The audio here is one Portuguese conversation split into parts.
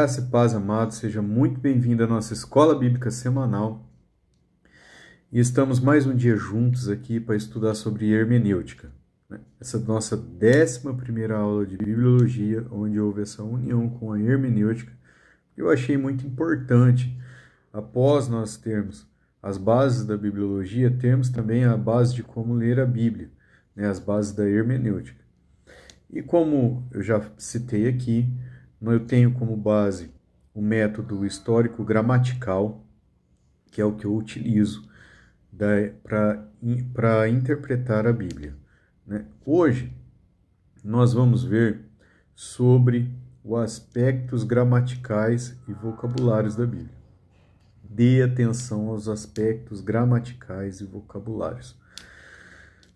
Graça e paz, amado, seja muito bem-vindo à nossa Escola Bíblica Semanal. E estamos mais um dia juntos aqui para estudar sobre hermenêutica. Essa nossa 11ª aula de Bibliologia, onde houve essa união com a hermenêutica, eu achei muito importante, após nós termos as bases da Bibliologia, termos também a base de como ler a Bíblia, as bases da hermenêutica. E como eu já citei aqui, eu tenho como base o método histórico-gramatical, que é o que eu utilizo para interpretar a Bíblia. Hoje, nós vamos ver sobre os aspectos gramaticais e vocabulários da Bíblia. Dê atenção aos aspectos gramaticais e vocabulários.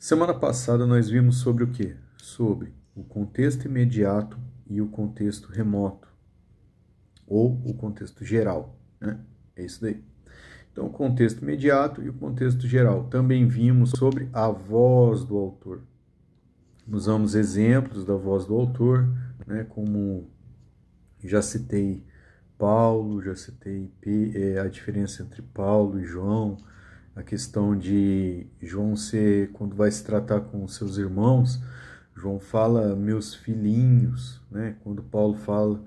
Semana passada nós vimos sobre o quê? Sobre o contexto imediato e o contexto remoto, ou o contexto geral, É isso daí. Então, o contexto imediato e o contexto geral. Também vimos sobre a voz do autor. Usamos exemplos da voz do autor, como já citei Paulo, já citei a diferença entre Paulo e João, a questão de João ser, quando vai se tratar com seus irmãos, João fala meus filhinhos, Quando Paulo fala,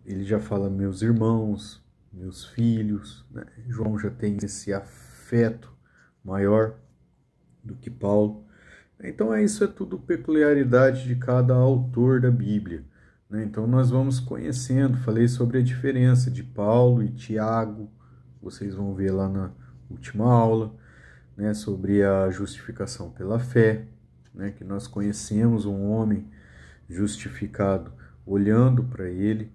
ele já fala meus irmãos, meus filhos, João já tem esse afeto maior do que Paulo. Então isso é tudo peculiaridade de cada autor da Bíblia. Então nós vamos conhecendo, falei sobre a diferença de Paulo e Tiago, vocês vão ver lá na última aula, sobre a justificação pela fé, que nós conhecemos um homem justificado olhando para ele,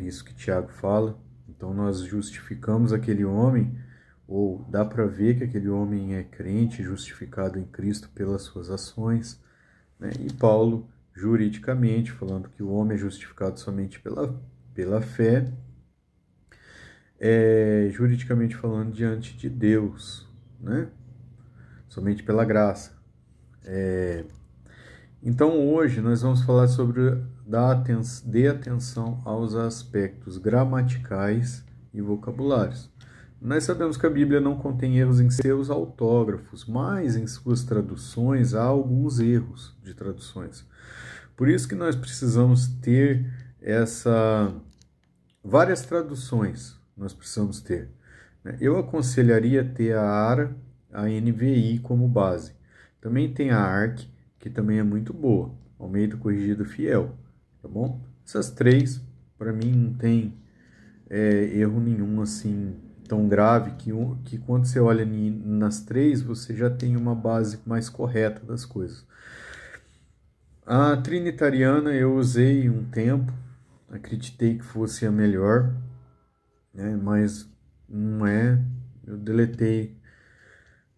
isso que Tiago fala. Então nós justificamos aquele homem, ou dá para ver que aquele homem é crente, justificado em Cristo pelas suas ações, E Paulo, juridicamente, falando que o homem é justificado somente pela fé, juridicamente falando diante de Deus, somente pela graça. Então hoje nós vamos falar sobre dê atenção aos aspectos gramaticais e vocabulários. Nós sabemos que a Bíblia não contém erros em seus autógrafos, mas em suas traduções há alguns erros de traduções. Por isso que nós precisamos ter várias traduções, nós precisamos ter. Eu aconselharia ter a ARA, a NVI como base. Também tem a ARC, que também é muito boa, Almeida Corrigida Fiel, tá bom? Essas três, para mim, não tem erro nenhum assim tão grave, que quando você olha nas três, você já tem uma base mais correta das coisas. A trinitariana eu usei um tempo, acreditei que fosse a melhor, mas não é, eu deletei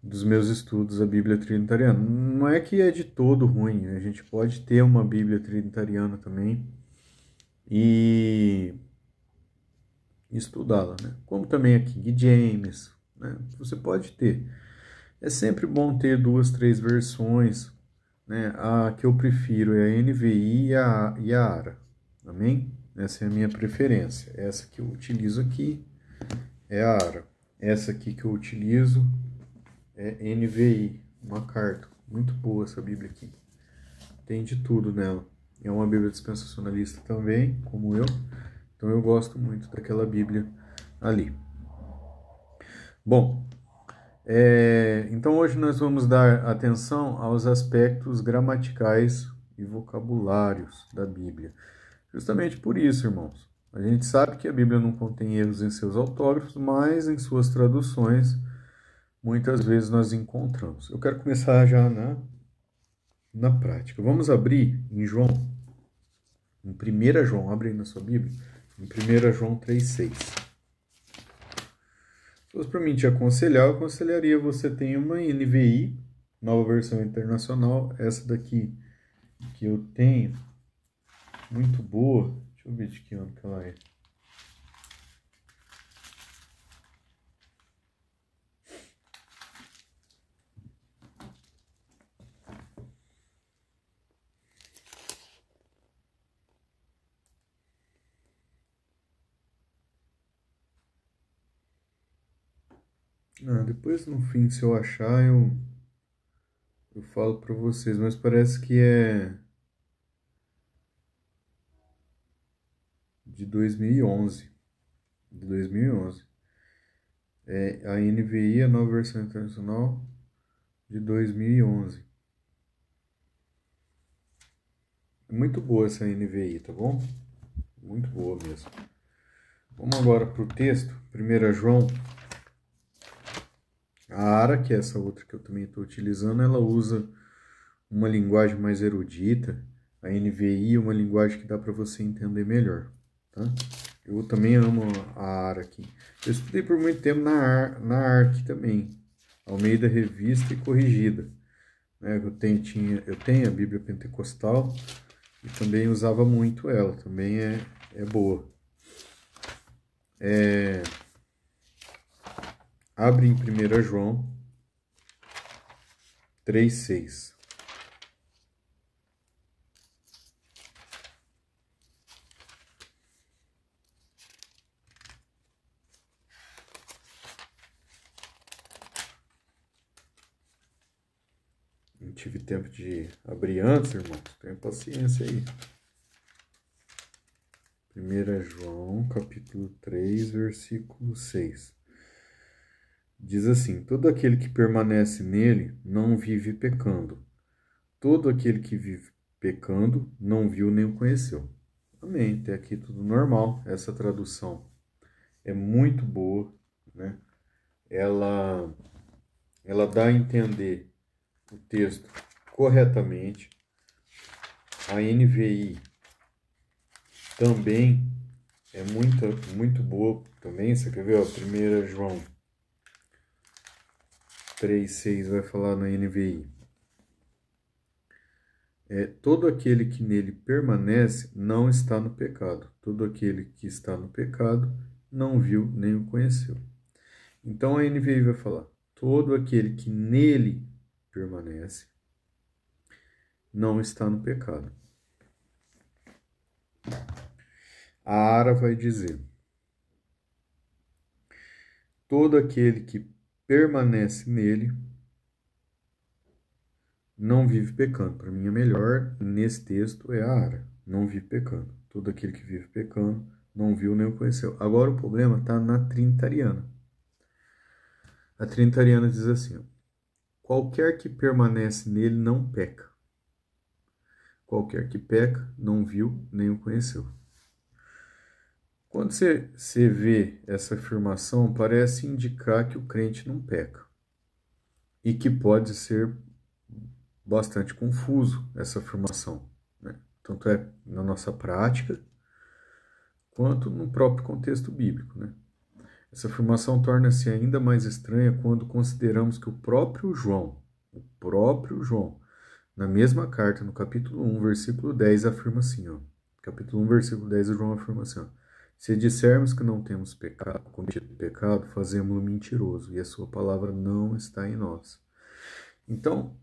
dos meus estudos a Bíblia Trinitariana. Não é que é de todo ruim, a gente pode ter uma Bíblia Trinitariana também e estudá-la, Como também a King James, Você pode ter. É sempre bom ter 2, 3 versões, A que eu prefiro é a NVI e a ARA, amém? Essa é a minha preferência. Essa que eu utilizo aqui é a ARA. Essa aqui que eu utilizo é NVI, uma carta. Muito boa essa Bíblia aqui. Tem de tudo nela. É uma Bíblia dispensacionalista também, como eu. Então eu gosto muito daquela Bíblia ali. Bom, então hoje nós vamos dar atenção aos aspectos gramaticais e vocabulários da Bíblia. Justamente por isso, irmãos. A gente sabe que a Bíblia não contém erros em seus autógrafos, mas em suas traduções muitas vezes nós encontramos. Eu quero começar já na prática. Vamos abrir em João, em 1 João, abre aí na sua Bíblia, em 1 João 3,6. Se fosse para mim te aconselhar, eu aconselharia você ter uma NVI, Nova Versão Internacional, essa daqui que eu tenho, muito boa. Deixa eu ver de que ano que ela é. Depois no fim, se eu achar, eu falo para vocês, mas parece que é de 2011. De 2011. É a NVI, a nova versão internacional, de 2011. É muito boa essa NVI, tá bom? Muito boa mesmo. Vamos agora para o texto. 1 João. A Ara, que é essa outra que eu também estou utilizando, ela usa uma linguagem mais erudita. A NVI é uma linguagem que dá para você entender melhor, tá? Eu também amo a Ara aqui. Eu estudei por muito tempo na ARC também, Almeida Revista e Corrigida. Eu tenho a Bíblia Pentecostal e também usava muito ela, também é boa. Abre em 1 João 3,6. Não tive tempo de abrir antes, irmão. Tenha paciência aí. 1 João, capítulo 3, versículo 6. Diz assim: todo aquele que permanece nele não vive pecando. Todo aquele que vive pecando não viu nem o conheceu. Amém. Até aqui tudo normal. Essa tradução é muito boa, né? Ela dá a entender o texto corretamente. A NVI também é muito boa também. Você quer ver? 1 João 3,6 vai falar na NVI. Todo aquele que nele permanece não está no pecado. Todo aquele que está no pecado não viu nem o conheceu. Então a NVI vai falar: todo aquele que nele permanece não está no pecado. A Ara vai dizer: todo aquele que permanece nele não vive pecando. Para mim, a melhor nesse texto é a Ara. Não vive pecando. Todo aquele que vive pecando não viu nem o conheceu. Agora o problema está na Trinitariana. A Trinitariana diz assim: ó, qualquer que permanece nele não peca. Qualquer que peca não viu nem o conheceu. Quando você vê essa afirmação, parece indicar que o crente não peca. E que pode ser bastante confuso essa afirmação, né? Tanto é na nossa prática, quanto no próprio contexto bíblico, né? Essa afirmação torna-se ainda mais estranha quando consideramos que o próprio João, na mesma carta, no capítulo 1, versículo 10, afirma assim, ó. Capítulo 1, versículo 10, o João afirma assim, ó: se dissermos que não temos cometido pecado, fazemos-lo mentiroso, e a sua palavra não está em nós. Então,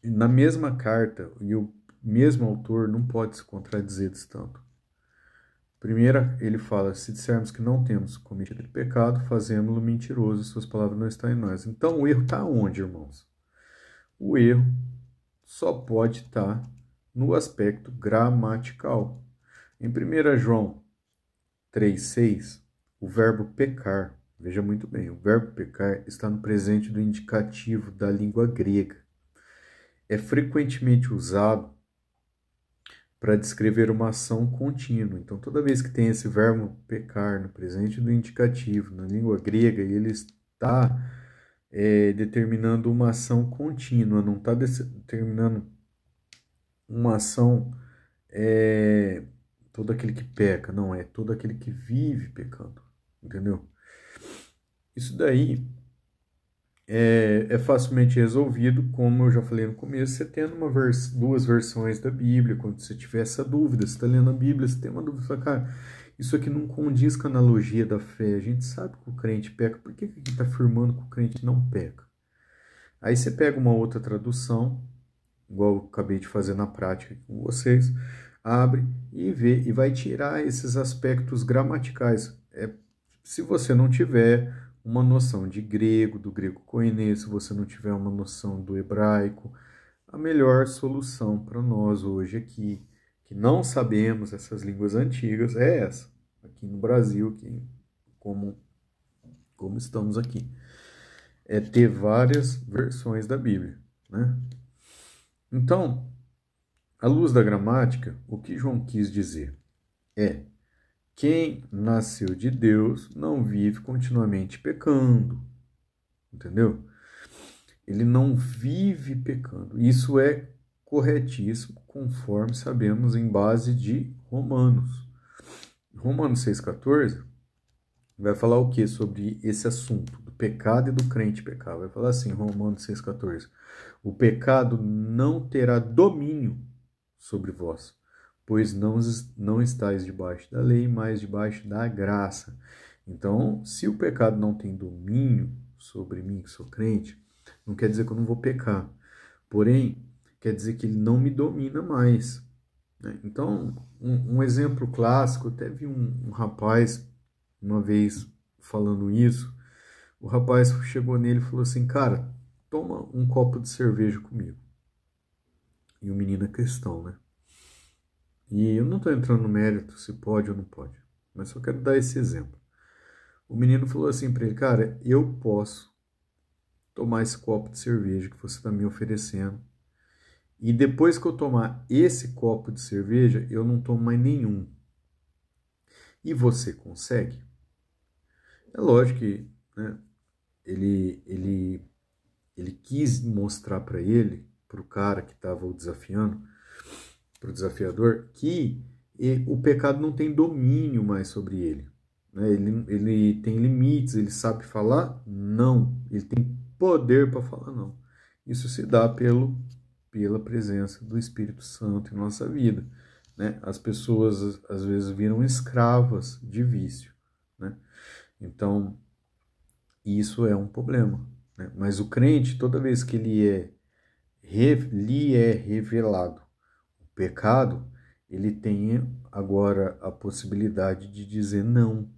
na mesma carta, e o mesmo autor não pode se contradizer desse tanto. Primeiro, ele fala: se dissermos que não temos cometido pecado, fazemos-lo mentiroso, e suas palavras não estão em nós. Então, o erro está onde, irmãos? O erro só pode estar no aspecto gramatical. Em 1 João 3,6, o verbo pecar, veja muito bem, o verbo pecar está no presente do indicativo da língua grega. É frequentemente usado para descrever uma ação contínua. Então, toda vez que tem esse verbo pecar no presente do indicativo, na língua grega, ele está determinando uma ação contínua, não está determinando uma ação todo aquele que peca, não é todo aquele que vive pecando, entendeu? Isso daí é facilmente resolvido, como eu já falei no começo, você tendo duas versões da Bíblia. Quando você tiver essa dúvida, você está lendo a Bíblia, você tem uma dúvida, você fala: cara, isso aqui não condiz com a analogia da fé, a gente sabe que o crente peca, por que aqui está afirmando que o crente não peca? Aí você pega uma outra tradução, igual eu acabei de fazer na prática com vocês, abre e vê, e vai tirar esses aspectos gramaticais. Se você não tiver uma noção de grego, do grego koiné, se você não tiver uma noção do hebraico, a melhor solução para nós hoje aqui, que não sabemos essas línguas antigas, é essa, aqui no Brasil, aqui, como estamos aqui. É ter várias versões da Bíblia, né? Então, à luz da gramática, o que João quis dizer é: quem nasceu de Deus não vive continuamente pecando, entendeu? Ele não vive pecando. Isso é corretíssimo, conforme sabemos em base de Romanos. Romanos 6,14 vai falar o que sobre esse assunto do pecado e do crente pecar? Vai falar assim, Romanos 6,14: o pecado não terá domínio sobre vós, pois não estáis debaixo da lei, mas debaixo da graça. Então, se o pecado não tem domínio sobre mim, que sou crente, não quer dizer que eu não vou pecar. Porém, quer dizer que ele não me domina mais, né? Então, um exemplo clássico, até vi um rapaz uma vez falando isso. O rapaz chegou nele e falou assim: cara, toma um copo de cerveja comigo. E o menino é cristão, né? E eu não estou entrando no mérito se pode ou não pode, mas só quero dar esse exemplo. O menino falou assim para ele: cara, eu posso tomar esse copo de cerveja que você está me oferecendo, e depois que eu tomar esse copo de cerveja, eu não tomo mais nenhum. E você consegue? É lógico que, né, ele quis mostrar para ele, para o cara que estava o desafiando, para o desafiador, que o pecado não tem domínio mais sobre ele, né? Ele tem limites, ele sabe falar? Não. Ele tem poder para falar? Não. Isso se dá pela presença do Espírito Santo em nossa vida, né? As pessoas às vezes viram escravas de vício, né? Então, isso é um problema, né? Mas o crente, toda vez que lhe é revelado o pecado, ele tem agora a possibilidade de dizer não,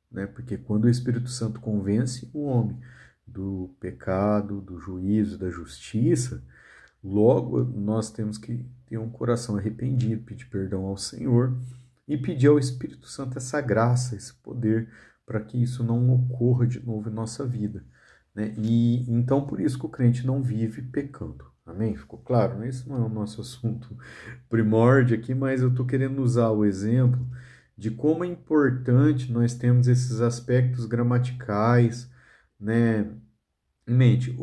né? Porque quando o Espírito Santo convence o homem do pecado, do juízo, da justiça, logo nós temos que ter um coração arrependido, pedir perdão ao Senhor e pedir ao Espírito Santo essa graça, esse poder, para que isso não ocorra de novo em nossa vida, né? E então por isso que o crente não vive pecando. Amém? Ficou claro, né? Esse não é o nosso assunto primórdio aqui, mas eu estou querendo usar o exemplo de como é importante nós termos esses aspectos gramaticais, né, em mente.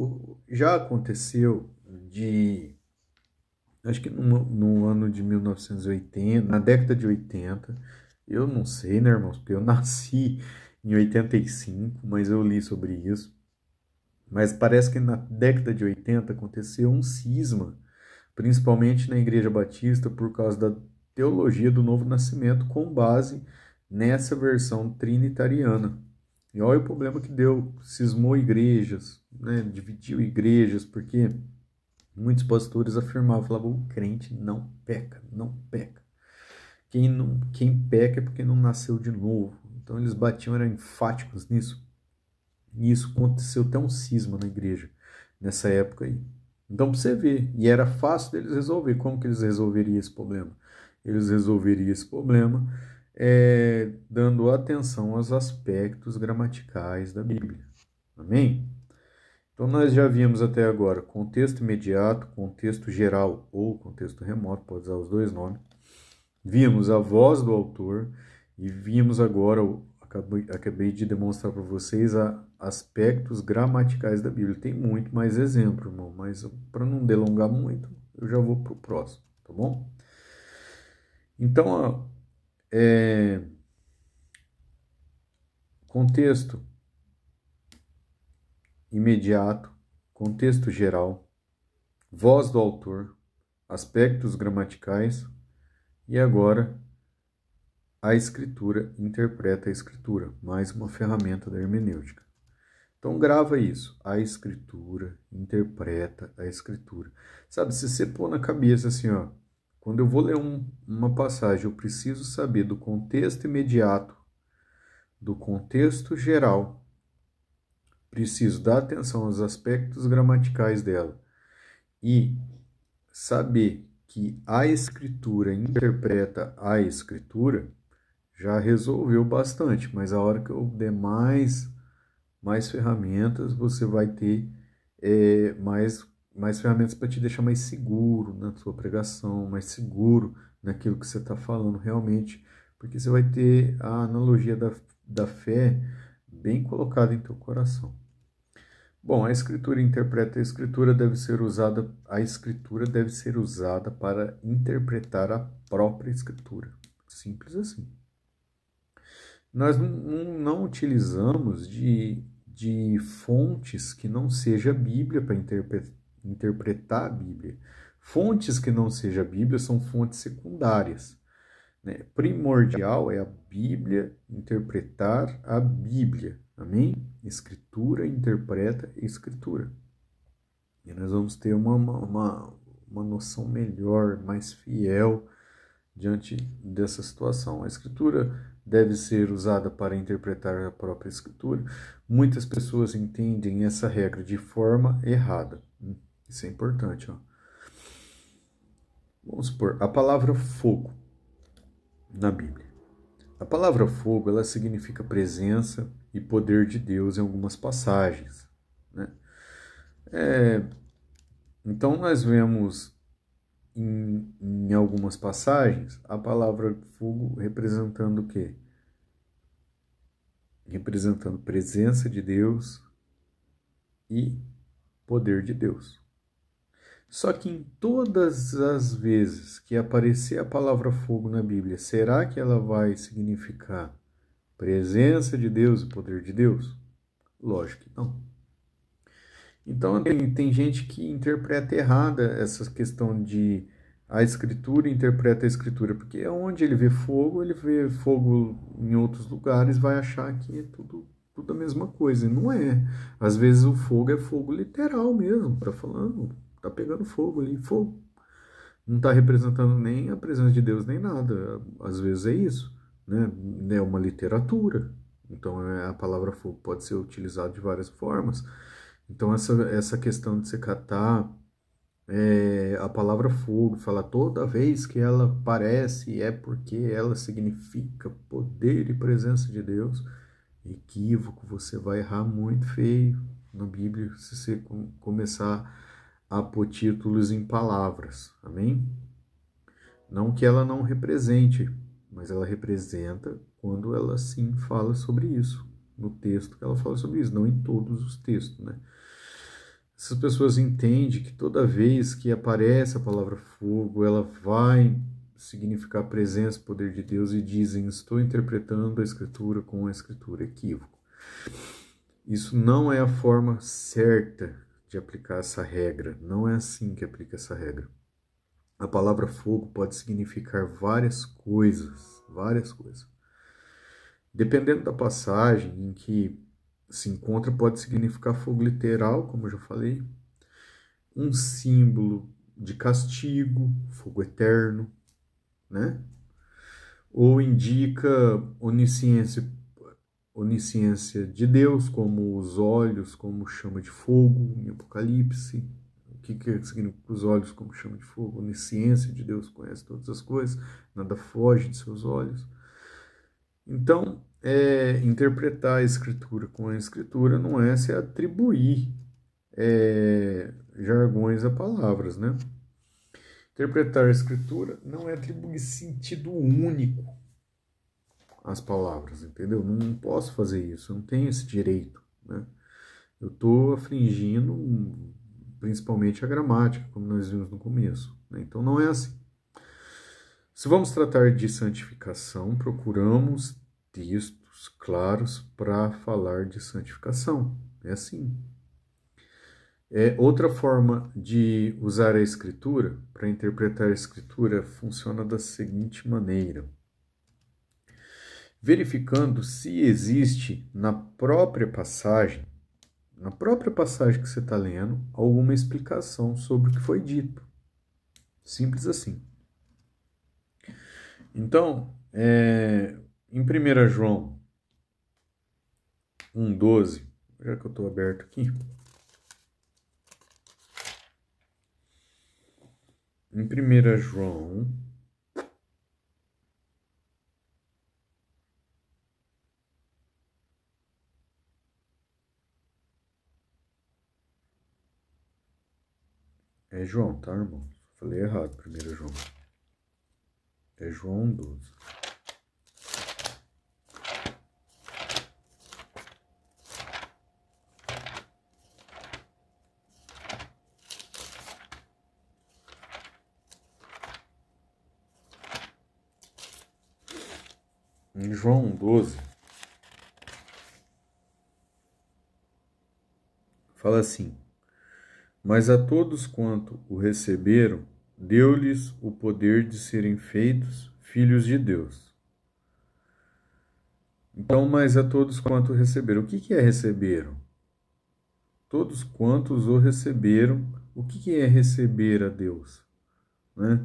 Já aconteceu acho que no ano de 1980, na década de 80, eu não sei, né, irmãos, porque eu nasci em 85, mas eu li sobre isso. Mas parece que na década de 80 aconteceu um cisma, principalmente na Igreja Batista, por causa da teologia do Novo Nascimento, com base nessa versão trinitariana. E olha o problema que deu: cismou igrejas, né? Dividiu igrejas, porque muitos pastores afirmavam, falavam: o crente não peca, não peca. Quem peca é porque não nasceu de novo. Então eles batiam, eram enfáticos nisso. E isso aconteceu até um cisma na igreja, nessa época aí. Então, para você ver, e era fácil deles resolver. Como que eles resolveriam esse problema? Eles resolveriam esse problema dando atenção aos aspectos gramaticais da Bíblia. Amém? Então, nós já vimos até agora contexto imediato, contexto geral ou contexto remoto, pode usar os dois nomes. Vimos a voz do autor e vimos agora, acabei de demonstrar para vocês, aspectos gramaticais da Bíblia. Tem muito mais exemplo, irmão, mas para não delongar muito, eu já vou para o próximo, tá bom? Então, contexto imediato, contexto geral, voz do autor, aspectos gramaticais e agora a escritura interpreta a escritura, mais uma ferramenta da hermenêutica. Então grava isso, a escritura interpreta a escritura. Sabe, se você pôr na cabeça assim, ó, quando eu vou ler uma passagem, eu preciso saber do contexto imediato, do contexto geral preciso dar atenção aos aspectos gramaticais dela e saber que a Escritura interpreta a Escritura, já resolveu bastante, mas a hora que eu der mais ferramentas, você vai ter mais ferramentas para te deixar mais seguro na sua pregação, mais seguro naquilo que você está falando realmente, porque você vai ter a analogia da fé bem colocada em teu coração. Bom, a Escritura interpreta a Escritura a Escritura deve ser usada para interpretar a própria Escritura. Simples assim. Nós não utilizamos de fontes que não seja a Bíblia para interpretar a Bíblia. Fontes que não seja a Bíblia são fontes secundárias, né? Primordial é a Bíblia interpretar a Bíblia. Amém? Escritura interpreta a Escritura. E nós vamos ter uma noção melhor, mais fiel diante dessa situação. A Escritura deve ser usada para interpretar a própria Escritura. Muitas pessoas entendem essa regra de forma errada. Isso é importante. Ó. Vamos supor, a palavra fogo na Bíblia. A palavra fogo, ela significa presença e poder de Deus em algumas passagens, né? Então nós vemos em algumas passagens a palavra fogo representando o quê? Representando presença de Deus e poder de Deus. Só que em todas as vezes que aparecer a palavra fogo na Bíblia, será que ela vai significar presença de Deus e poder de Deus? Lógico que não. Então tem gente que interpreta errada essa questão de a Escritura interpreta a Escritura, porque onde ele vê fogo em outros lugares, vai achar que é tudo a mesma coisa. E não é. Às vezes o fogo é fogo literal mesmo, tá falando, tá pegando fogo ali, fogo. Não está representando nem a presença de Deus, nem nada. Às vezes é isso, né? É uma literatura. Então a palavra fogo pode ser utilizada de várias formas. Então essa questão de você catar a palavra fogo, falar toda vez que ela aparece é porque ela significa poder e presença de Deus, equívoco, você vai errar muito feio na Bíblia se você começar a pôr títulos em palavras, amém? Não que ela não represente, mas ela representa quando ela sim fala sobre isso, no texto que ela fala sobre isso, não em todos os textos, né? Essas pessoas entendem que toda vez que aparece a palavra fogo, ela vai significar presença, poder de Deus e dizem, estou interpretando a Escritura com a Escritura, equívoco. Isso não é a forma certa de aplicar essa regra, não é assim que aplica essa regra. A palavra fogo pode significar várias coisas. Dependendo da passagem em que se encontra, pode significar fogo literal, como eu já falei, um símbolo de castigo, fogo eterno, né? Ou indica onisciência de Deus, como os olhos, como chama de fogo, em Apocalipse. O que significa os olhos como chama de fogo? Onisciência de Deus, conhece todas as coisas, nada foge de seus olhos. Então, interpretar a Escritura com a Escritura não é se atribuir jargões a palavras, né? Interpretar a Escritura não é atribuir sentido único às palavras, entendeu? Não posso fazer isso, eu não tenho esse direito, né? Eu estou afligindo principalmente a gramática, como nós vimos no começo, né? Então não é assim. Se vamos tratar de santificação, procuramos textos claros para falar de santificação. É assim. Outra forma de usar a Escritura, para interpretar a Escritura, funciona da seguinte maneira. Verificando se existe na própria passagem que você está lendo, alguma explicação sobre o que foi dito. Simples assim. Então, em 1 João 1,12, já que eu estou aberto aqui. Em 1 João, é João, tá, irmão? Falei errado, 1 João. É João 12. Em João 12, fala assim: mas a todos quanto o receberam, deu-lhes o poder de serem feitos filhos de Deus. Então, mas a todos quanto receberam. O que é receberam? Todos quantos o receberam. O que é receber a Deus? Né?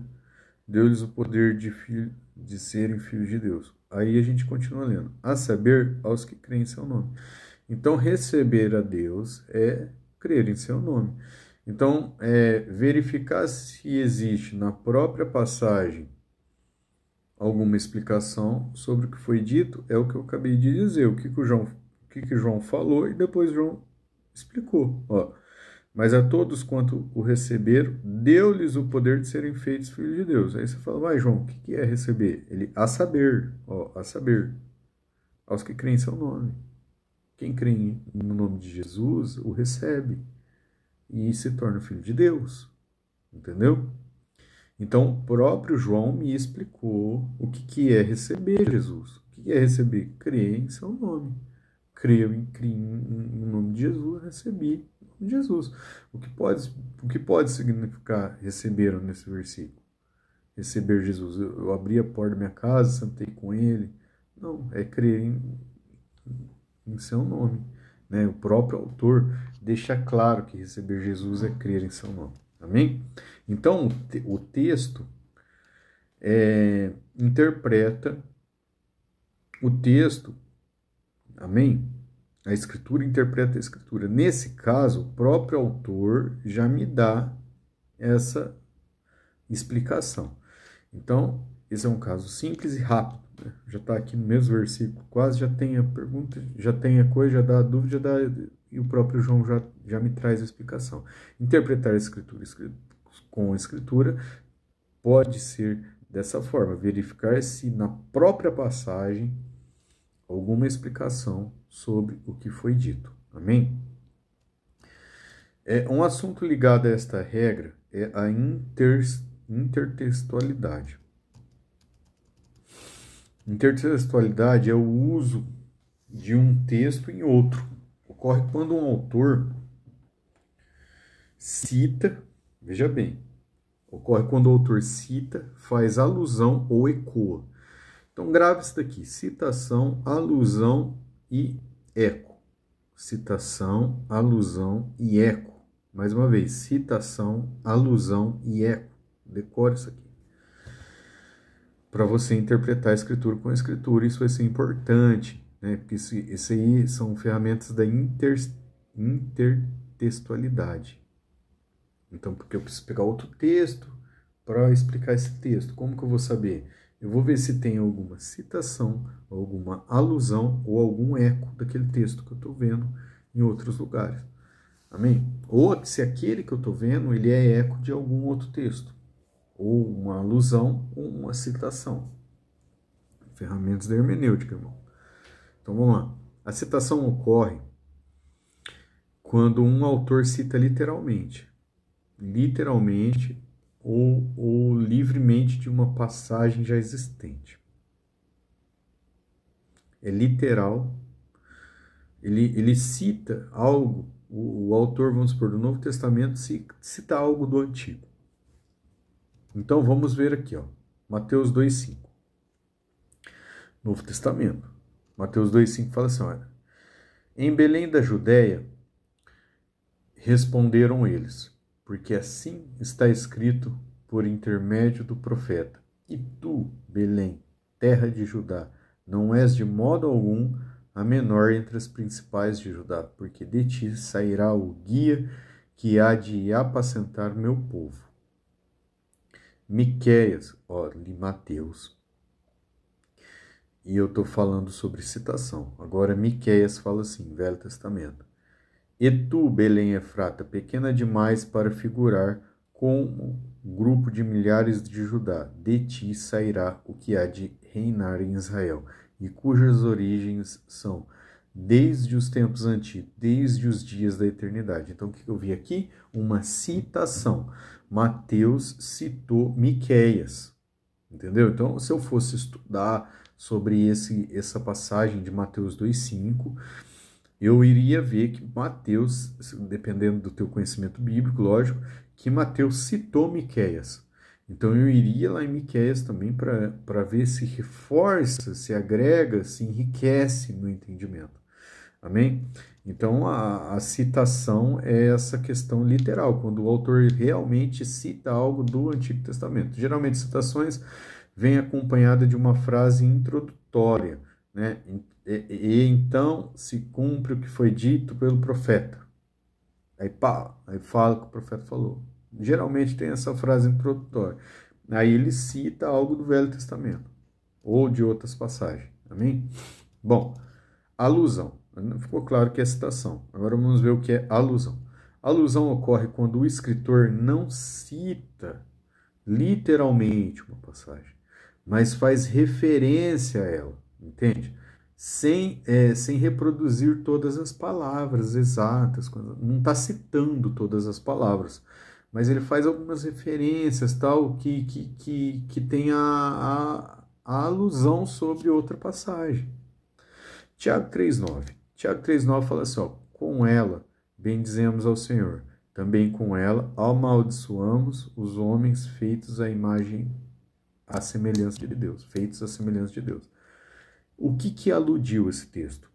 Deu-lhes o poder de serem filhos de Deus. Aí a gente continua lendo. A saber, aos que creem em seu nome. Então, receber a Deus é crer em seu nome. Então, verificar se existe na própria passagem alguma explicação sobre o que foi dito é o que eu acabei de dizer. O que João falou e depois João explicou. Ó. Mas a todos quanto o receberam, deu-lhes o poder de serem feitos filhos de Deus. Aí você fala, vai João, o que é receber? Ele, a saber, aos que creem em seu nome. Quem crê no nome de Jesus, o recebe e se torna filho de Deus. Entendeu? Então, o próprio João me explicou o que é receber Jesus. O que é receber? Crer em seu nome. Creio no nome de Jesus, recebi o nome de Jesus. O que pode significar receberam nesse versículo? Receber Jesus. Eu abri a porta da minha casa, sentei com ele. Não, é crer em seu nome. Né? O próprio autor deixa claro que receber Jesus é crer em seu nome. Amém? Então, o texto interpreta o texto, amém? A Escritura interpreta a Escritura. Nesse caso, o próprio autor já me dá essa explicação. Então, esse é um caso simples e rápido. Né? Já está aqui no mesmo versículo, quase já tem a pergunta, já tem a coisa, já dá a dúvida, e o próprio João já me traz a explicação. Interpretar a Escritura com a Escritura pode ser dessa forma, verificar se na própria passagem alguma explicação sobre o que foi dito. Amém? Um assunto ligado a esta regra é a intertextualidade. Intertextualidade é o uso de um texto em outro. Ocorre quando um autor cita, veja bem, ocorre quando o autor cita, faz alusão ou ecoa. Então, grave isso daqui: citação, alusão e eco. Citação, alusão e eco. Mais uma vez, citação, alusão e eco. Decore isso aqui. Para você interpretar a Escritura com a Escritura, isso vai ser importante, né? Porque isso aí são ferramentas da intertextualidade. Então, porque eu preciso pegar outro texto para explicar esse texto. Como que eu vou saber? Eu vou ver se tem alguma citação, alguma alusão ou algum eco daquele texto que eu estou vendo em outros lugares. Amém? Ou se aquele que eu estou vendo, ele é eco de algum outro texto. Ou uma alusão ou uma citação. Ferramentas da hermenêutica, irmão. Então vamos lá. A citação ocorre quando um autor cita literalmente ou livremente de uma passagem já existente. É literal. Ele cita algo, o autor, vamos supor, do Novo Testamento cita algo do Antigo. Então vamos ver aqui, ó, Mateus 2,5. Novo Testamento. Mateus 2,5 fala assim, olha: em Belém da Judéia responderam eles, porque assim está escrito por intermédio do profeta: e tu, Belém, terra de Judá, não és de modo algum a menor entre as principais de Judá, porque de ti sairá o guia que há de apacentar meu povo. Miqueias, li Mateus, e eu estou falando sobre citação. Agora Miqueias fala assim, Velho Testamento. E tu, Belém Efrata, pequena demais para figurar como grupo de milhares de Judá, de ti sairá o que há de reinar em Israel, e cujas origens são desde os tempos antigos, desde os dias da eternidade. Então, o que eu vi aqui? Uma citação. Mateus citou Miqueias, entendeu? Então, se eu fosse estudar sobre essa passagem de Mateus 2,5, eu iria ver que Mateus, dependendo do teu conhecimento bíblico, lógico, que Mateus citou Miqueias. Então eu iria lá em Miqueias também para ver se reforça, se agrega, se enriquece meu entendimento. Amém? Então a citação é essa questão literal, quando o autor realmente cita algo do Antigo Testamento. Geralmente citações vêm acompanhada de uma frase introdutória, né? E então se cumpre o que foi dito pelo profeta. Aí fala o que o profeta falou. Geralmente tem essa frase introdutória. Aí ele cita algo do Velho Testamento ou de outras passagens. Amém? Bom, alusão. Ficou claro que é citação. Agora vamos ver o que é alusão. Alusão ocorre quando o escritor não cita literalmente uma passagem, mas faz referência a ela, entende? Sem reproduzir todas as palavras exatas, não está citando todas as palavras, mas ele faz algumas referências tal que tem a alusão sobre outra passagem. Tiago 3,9. Tiago 3,9 fala assim, com ela bendizemos ao Senhor, também com ela amaldiçoamos os homens feitos à imagem, à semelhança de Deus, feitos à semelhança de Deus. O que aludiu esse texto?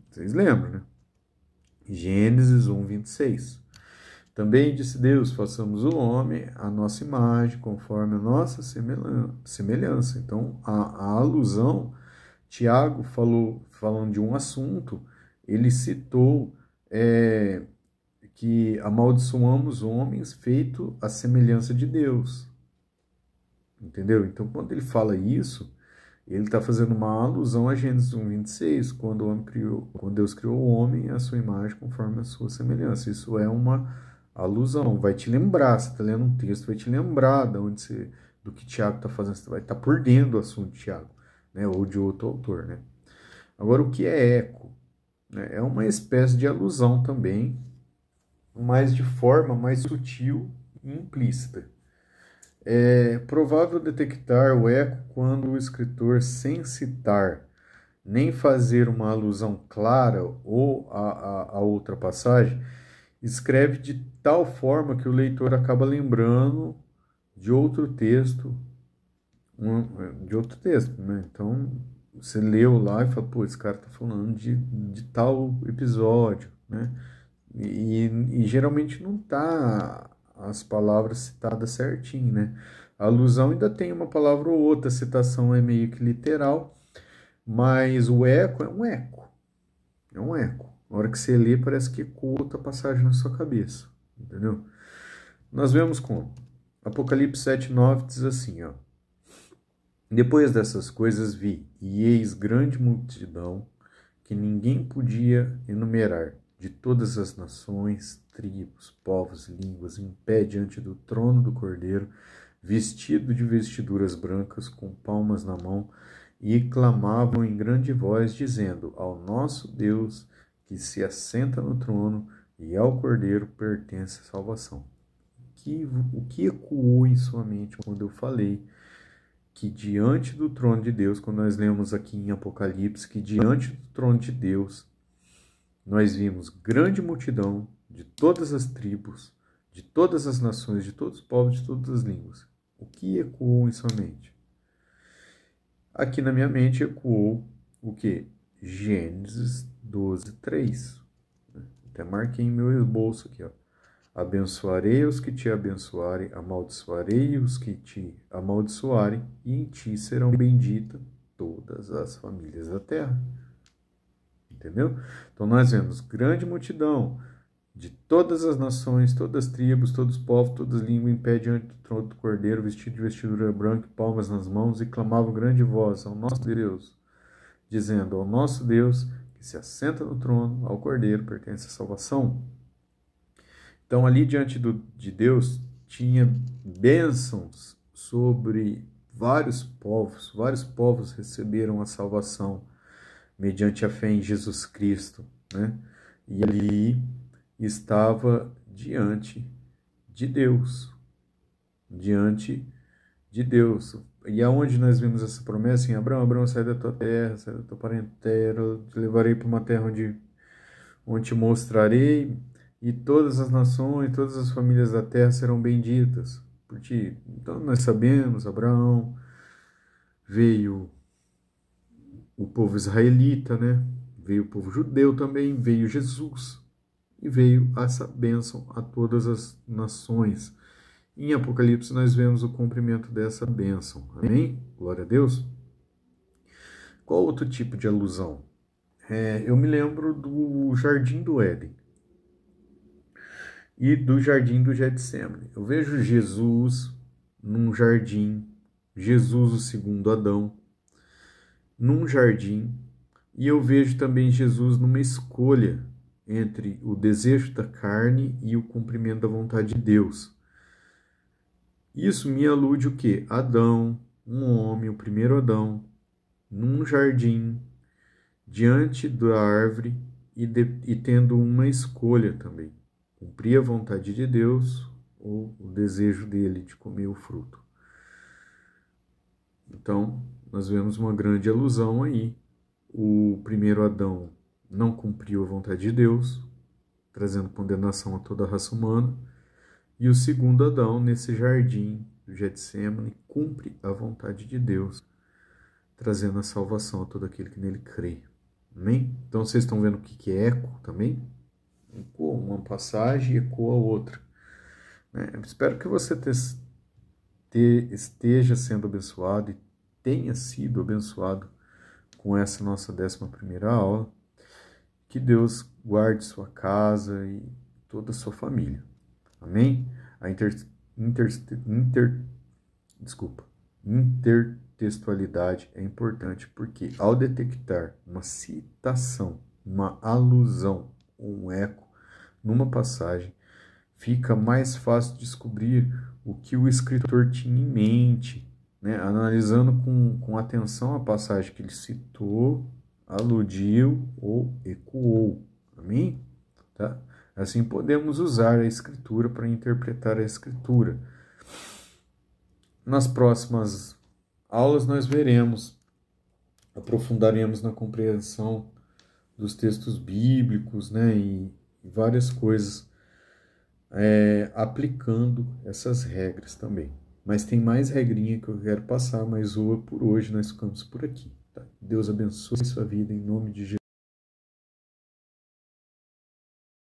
Vocês lembram, né? Gênesis 1:26. Também disse Deus, façamos o homem à nossa imagem, conforme a nossa semelhança. Então, a alusão, Tiago falando de um assunto, ele citou que amaldiçoamos homens feito à semelhança de Deus. Entendeu? Então, quando ele fala isso, ele está fazendo uma alusão a Gênesis 1:26, quando Deus criou o homem à sua imagem, conforme a sua semelhança. Isso é uma alusão. Vai te lembrar, você está lendo um texto, vai te lembrar do que Tiago está fazendo. Você vai estar por dentro do assunto de Tiago, né? Ou de outro autor. Né? Agora, o que é eco? É uma espécie de alusão também, mas de forma mais sutil e implícita. É provável detectar o eco quando o escritor, sem citar nem fazer uma alusão clara ou a outra passagem, escreve de tal forma que o leitor acaba lembrando de outro texto, né? Então, você leu lá e fala, pô, esse cara está falando de tal episódio, né? E geralmente não está as palavras citadas certinho, né? A alusão ainda tem uma palavra ou outra, a citação é meio que literal, mas o eco é um eco. É um eco. Na hora que você lê, parece que ecoa outra passagem na sua cabeça, entendeu? Nós vemos como Apocalipse 7:9 diz assim, depois dessas coisas vi, e eis grande multidão que ninguém podia enumerar, de todas as nações, tribos, povos, línguas, em pé diante do trono do Cordeiro, vestido de vestiduras brancas, com palmas na mão, e clamavam em grande voz, dizendo, ao nosso Deus, que se assenta no trono, e ao Cordeiro pertence a salvação. O que ecoou em sua mente quando eu falei que diante do trono de Deus, quando nós lemos aqui em Apocalipse, que diante do trono de Deus, nós vimos grande multidão de todas as tribos, de todas as nações, de todos os povos, de todas as línguas. O que ecoou em sua mente? Aqui na minha mente ecoou o que? Gênesis 12:3. Até marquei em meu esboço aqui, Abençoarei os que te abençoarem, amaldiçoarei os que te amaldiçoarem, e em ti serão benditas todas as famílias da terra. Entendeu? Então nós vemos grande multidão de todas as nações, todas as tribos, todos os povos, todas as línguas, em pé diante do trono do Cordeiro, vestido de vestidura branca, palmas nas mãos, e clamavam grande voz ao nosso Deus, dizendo: ao nosso Deus, que se assenta no trono, ao Cordeiro pertence a salvação. Então ali diante de Deus tinha bênçãos sobre vários povos receberam a salvação mediante a fé em Jesus Cristo, né? E ali estava diante de Deus, E aonde nós vimos essa promessa? Em Abraão: Abraão, sai da tua terra, sai da tua parentela, eu te levarei para uma terra onde te mostrarei, e todas as nações, todas as famílias da terra serão benditas por ti. Então nós sabemos, Abraão, veio o povo israelita, né? Veio o povo judeu também, veio Jesus, e veio essa bênção a todas as nações. Em Apocalipse nós vemos o cumprimento dessa bênção. Amém? Glória a Deus. Qual outro tipo de alusão? Eu me lembro do Jardim do Éden e do Jardim do Getsemane. Eu vejo Jesus num jardim, Jesus, o segundo Adão, num jardim, e eu vejo também Jesus numa escolha entre o desejo da carne e o cumprimento da vontade de Deus. Isso me alude o quê? Adão, um homem, o primeiro Adão, num jardim, diante da árvore e tendo uma escolha também. Cumprir a vontade de Deus ou o desejo dele de comer o fruto. Então, nós vemos uma grande alusão aí. O primeiro Adão não cumpriu a vontade de Deus, trazendo condenação a toda a raça humana. E o segundo Adão, nesse jardim do Getsemane, cumpre a vontade de Deus, trazendo a salvação a todo aquele que nele crê. Amém? Então vocês estão vendo o que é eco também? Ecoa uma passagem e ecoa outra. Espero que você esteja sendo abençoado e tenha sido abençoado com essa nossa 11ª aula. Que Deus guarde sua casa e toda a sua família. Amém? A intertextualidade é importante porque, ao detectar uma citação, uma alusão, um eco numa passagem, fica mais fácil descobrir o que o escritor tinha em mente, né? Analisando com atenção a passagem que ele citou, aludiu ou ecoou. Amém? Tá? Assim podemos usar a Escritura para interpretar a Escritura. Nas próximas aulas nós aprofundaremos na compreensão dos textos bíblicos, né, e várias coisas, aplicando essas regras também. Mas tem mais regrinha que eu quero passar, mas por hoje nós ficamos por aqui. Tá? Deus abençoe sua vida em nome de Jesus.